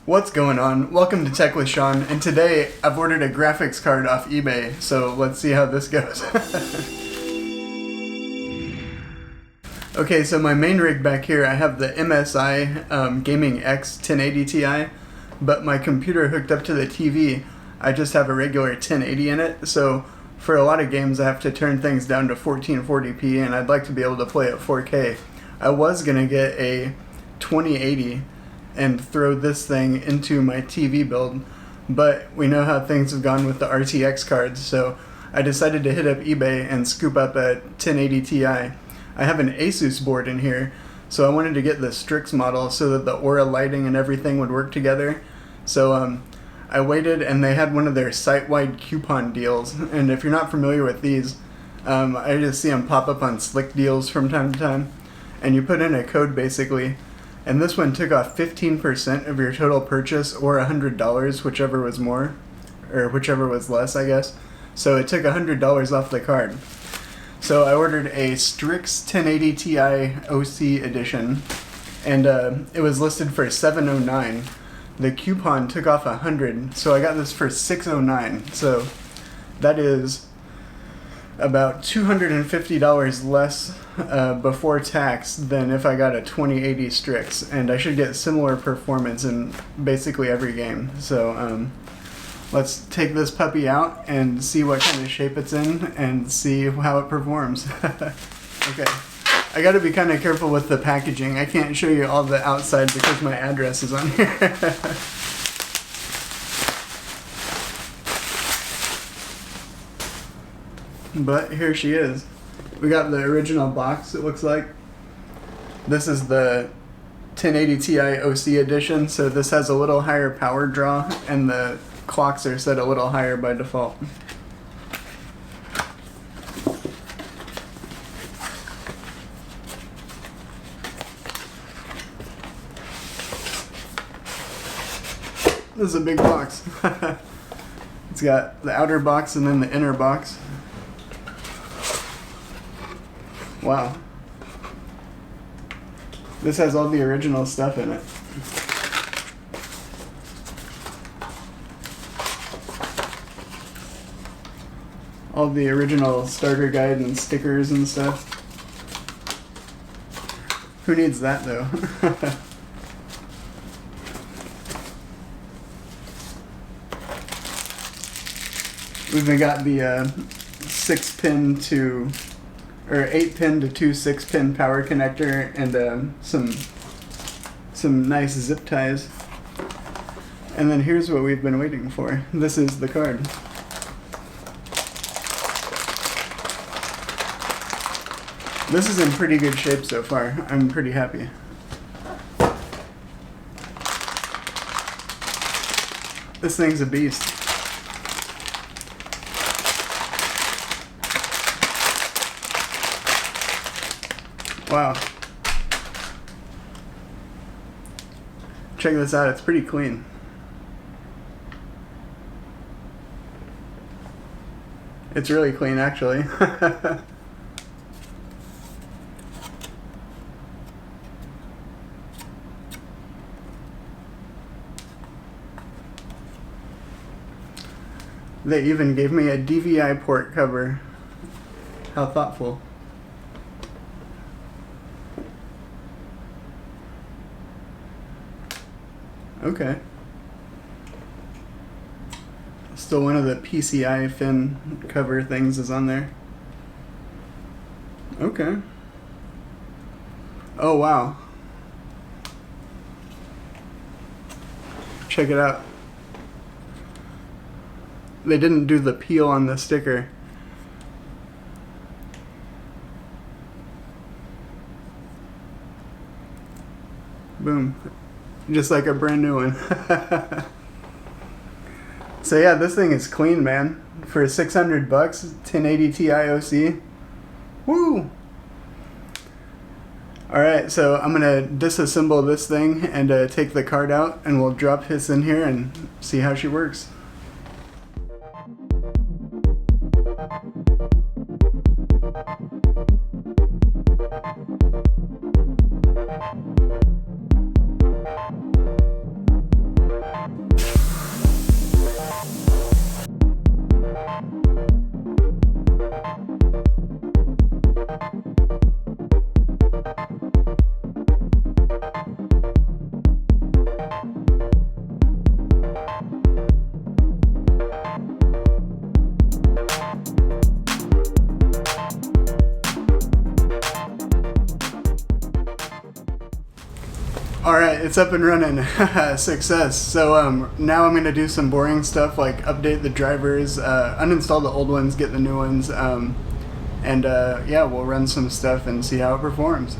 What's going on? Welcome to Tech with Sean, and today I've ordered a graphics card off eBay, so let's see how this goes. Okay, so my main rig back here, I have the MSI Gaming X 1080 Ti, but my computer hooked up to the TV, I just have a regular 1080 in it, so for a lot of games I have to turn things down to 1440p, and I'd like to be able to play at 4K. I was going to get a 2080 and throw this thing into my TV build, but we know how things have gone with the RTX cards, so I decided to hit up eBay and scoop up a 1080 Ti. I have an Asus board in here, so I wanted to get the Strix model so that the aura lighting and everything would work together. So I waited, and they had one of their site-wide coupon deals, and if you're not familiar with these, I just see them pop up on Slick Deals from time to time, and you put in a code basically, and this one took off 15% of your total purchase, or $100, whichever was more, or whichever was less, I guess. So it took $100 off the card. So I ordered a Strix 1080 Ti OC edition, and it was listed for $709. The coupon took off $100, so I got this for $609. So that is about $250 less before tax than if I got a 2080 Strix, and I should get similar performance in basically every game. So let's take this puppy out and see what kind of shape it's in and see how it performs. Okay, I gotta be kind of careful with the packaging. I can't show you all the outside because my address is on here. But here she is. We got the original box, it looks like. This is the 1080 Ti OC edition, so this has a little higher power draw, and the clocks are set a little higher by default. This is a big box. It's got the outer box and then the inner box. Wow. This has all the original stuff in it. All the original starter guide and stickers and stuff. Who needs that though? We've even got the 6-pin to, or 8-pin to 2 6-pin power connector, and some nice zip ties. And then here's what we've been waiting for. This is the card. This is in pretty good shape so far. I'm pretty happy. This thing's a beast. Wow. Check this out, it's pretty clean. It's really clean, actually. They even gave me a DVI port cover. How thoughtful. Okay. Still one of the PCI fin cover things is on there. Okay. Oh wow. Check it out. They didn't do the peel on the sticker. Boom. Just like a brand new one. So yeah, this thing is clean, man. For $600, 1080 Ti OC. Woo! Alright, so I'm gonna disassemble this thing and take the card out, and we'll drop this in here and see how she works. Alright, it's up and running. Success. So now I'm going to do some boring stuff like update the drivers, uninstall the old ones, get the new ones, and yeah, we'll run some stuff and see how it performs.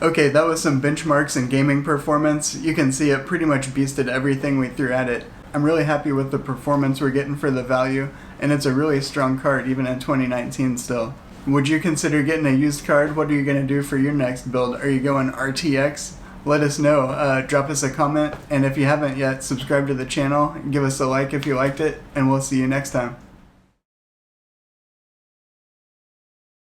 Okay, that was some benchmarks in gaming performance. You can see it pretty much beasted everything we threw at it. I'm really happy with the performance we're getting for the value, and it's a really strong card even in 2019 still. Would you consider getting a used card? What are you going to do for your next build? Are you going RTX? Let us know. Drop us a comment, and if you haven't yet, subscribe to the channel, give us a like if you liked it, and we'll see you next time.